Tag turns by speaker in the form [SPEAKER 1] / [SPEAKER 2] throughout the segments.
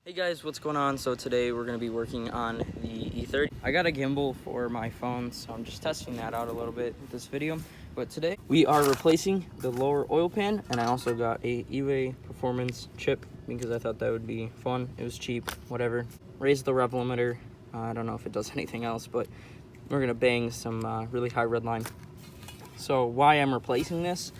[SPEAKER 1] Hey guys, what's going on? So today we're going to be working on the E30. I got a gimbal for my phone, so I'm just testing that out a little bit with this video. But today we are replacing the lower oil pan, and I also got a E-Way performance chip because I thought that would be fun. It was cheap, whatever. Raised the rev limiter. I don't know if it does anything else, but we're going to bang some really high red line. So why I'm replacing this?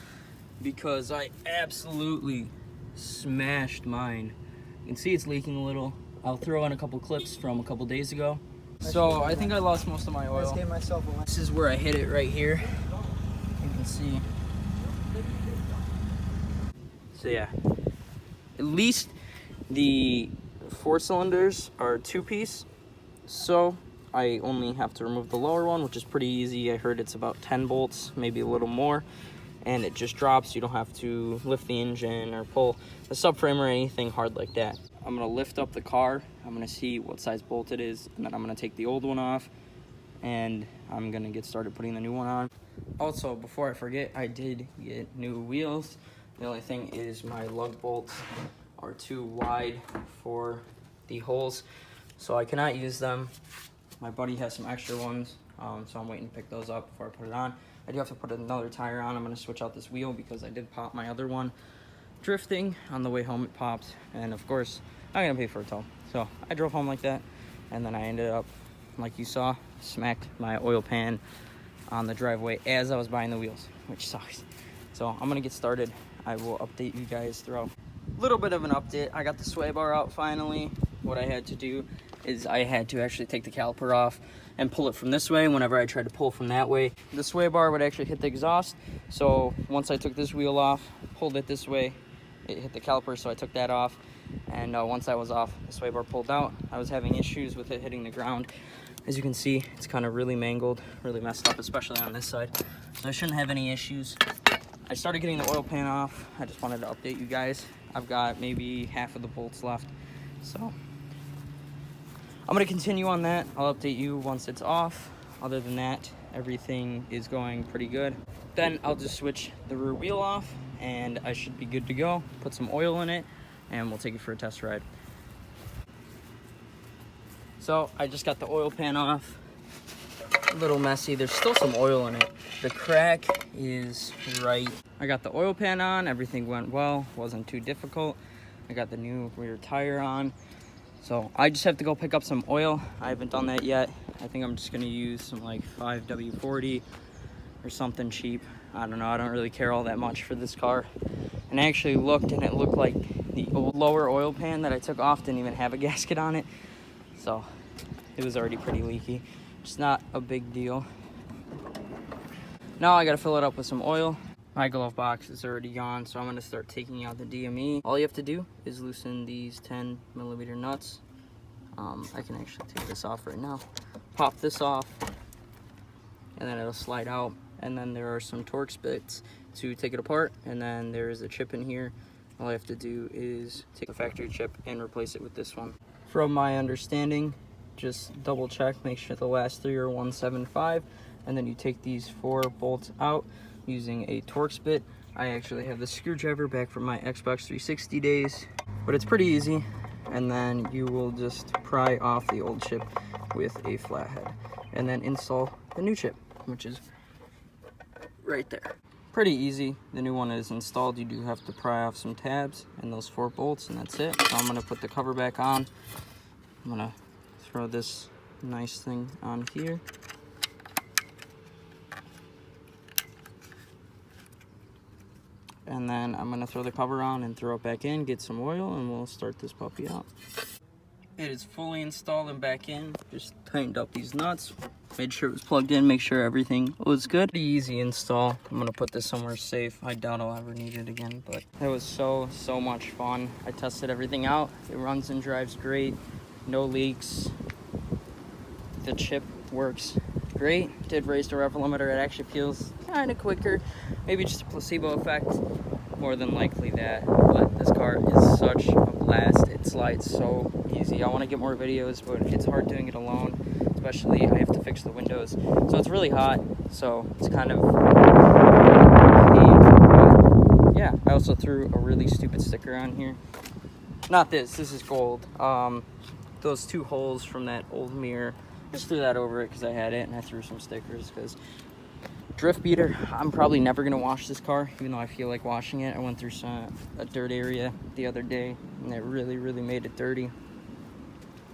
[SPEAKER 1] Because I absolutely smashed mine. You can see it's leaking a little. I'll throw in a couple clips from a couple days ago. So I think I lost most of my oil. This is where I hit it right here. You can see. So yeah, at least the 4 cylinders are 2-piece. So I only have to remove the lower one, which is pretty easy. I heard it's about 10 bolts, maybe a little more. And it just drops. You don't have to lift the engine or pull the subframe or anything hard like that. I'm gonna lift up the car. I'm gonna see what size bolt it is, and then I'm gonna take the old one off, and I'm gonna get started putting the new one on. Also, before I forget, I did get new wheels. The only thing is my lug bolts are too wide for the holes, so I cannot use them. My buddy has some extra ones, so I'm waiting to pick those up before I put it on. I do have to put another tire on. I'm going to switch out this wheel because I did pop my other one drifting. On the way home it popped, and of course I'm going to pay for a tow. So I drove home like that, and then I ended up, like you saw, smacked my oil pan on the driveway as I was buying the wheels, which sucks. So I'm going to get started. I will update you guys throughout. A little bit of an update. I got the sway bar out finally. What I had to do is I had to actually take the caliper off and pull it from this way. Whenever I tried to pull from that way, the sway bar would actually hit the exhaust. So once I took this wheel off, pulled it this way, it hit the caliper, so I took that off. And once that was off, the sway bar pulled out. I was having issues with it hitting the ground. As you can see, it's kind of really mangled, really messed up, especially on this side. So I shouldn't have any issues. I started getting the oil pan off. I just wanted to update you guys. I've got maybe half of the bolts left, so I'm going to continue on that. I'll update you once it's off. Other than that, everything is going pretty good. Then I'll just switch the rear wheel off, and I should be good to go. Put some oil in it, and we'll take it for a test ride. So I just got the oil pan off. A little messy. There's still some oil in it. The crack is right. I got the oil pan on. Everything went well. Wasn't too difficult. I got the new rear tire on. So I just have to go pick up some oil. I haven't done that yet. I think I'm just gonna use some like 5W40 or something cheap. I don't know, I don't really care all that much for this car. And I actually looked, and it looked like the old lower oil pan that I took off didn't even have a gasket on it. So it was already pretty leaky. It's not a big deal. Now I gotta fill it up with some oil. My glove box is already gone, so I'm going to start taking out the DME. All you have to do is loosen these 10mm nuts. I can actually take this off right now. Pop this off, and then it'll slide out. And then there are some Torx bits to take it apart, and then there is a chip in here. All I have to do is take the factory chip and replace it with this one. From my understanding, just double check, make sure the last 3 are 175, and then you take these 4 bolts out using a Torx bit. I actually have the screwdriver back from my Xbox 360 days, but it's pretty easy. And then you will just pry off the old chip with a flathead, and then install the new chip, which is right there. Pretty easy. The new one is installed. You do have to pry off some tabs and those 4 bolts, and that's it. So I'm gonna put the cover back on. I'm gonna throw this nice thing on here. And then I'm gonna throw the cover on and throw it back in, get some oil, and we'll start this puppy out. It is fully installed and back in. Just tightened up these nuts, made sure it was plugged in, make sure everything was good. Pretty easy install. I'm gonna put this somewhere safe. I doubt I'll ever need it again, but it was so much fun. I tested everything out. It runs and drives great. No leaks. The chip works great. Did raise the rev limiter. It actually feels kind of quicker. Maybe just a placebo effect, more than likely that. But this car is such a blast. It slides so easy. I want to get more videos, but it's hard doing it alone. Especially I have to fix the windows. So it's really hot. So it's kind of pain. But yeah, I also threw a really stupid sticker on here. Not this is gold. Those 2 holes from that old mirror, just threw that over it because I had it, and I threw some stickers because drift beater. I'm probably never gonna wash this car, even though I feel like washing it. I went through a dirt area the other day, and it really made it dirty.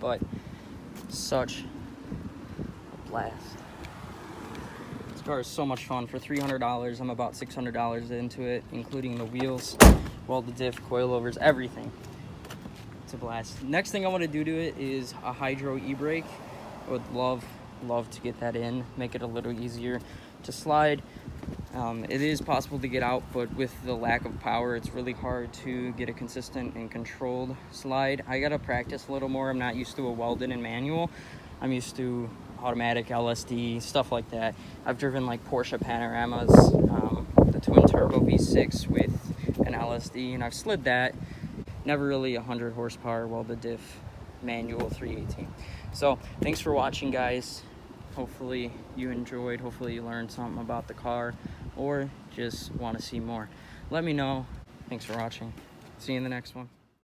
[SPEAKER 1] But such a blast. This car is so much fun. For $300, I'm about $600 into it, including the wheels, welded diff, coilovers, everything. It's a blast. Next thing I want to do to it is a hydro e-brake. I would love to get that in, make it a little easier to slide. It is possible to get out, but with the lack of power, it's really hard to get a consistent and controlled slide. I gotta practice a little more. I'm not used to a welded and manual. I'm used to automatic, LSD, stuff like that. I've driven like Porsche Panoramas, the twin turbo V6 with an LSD, and I've slid that. Never really 100 horsepower welded diff manual 318. So thanks for watching, guys. Hopefully you enjoyed, hopefully you learned something about the car, or just want to see more. Let me know. Thanks for watching. See you in the next one.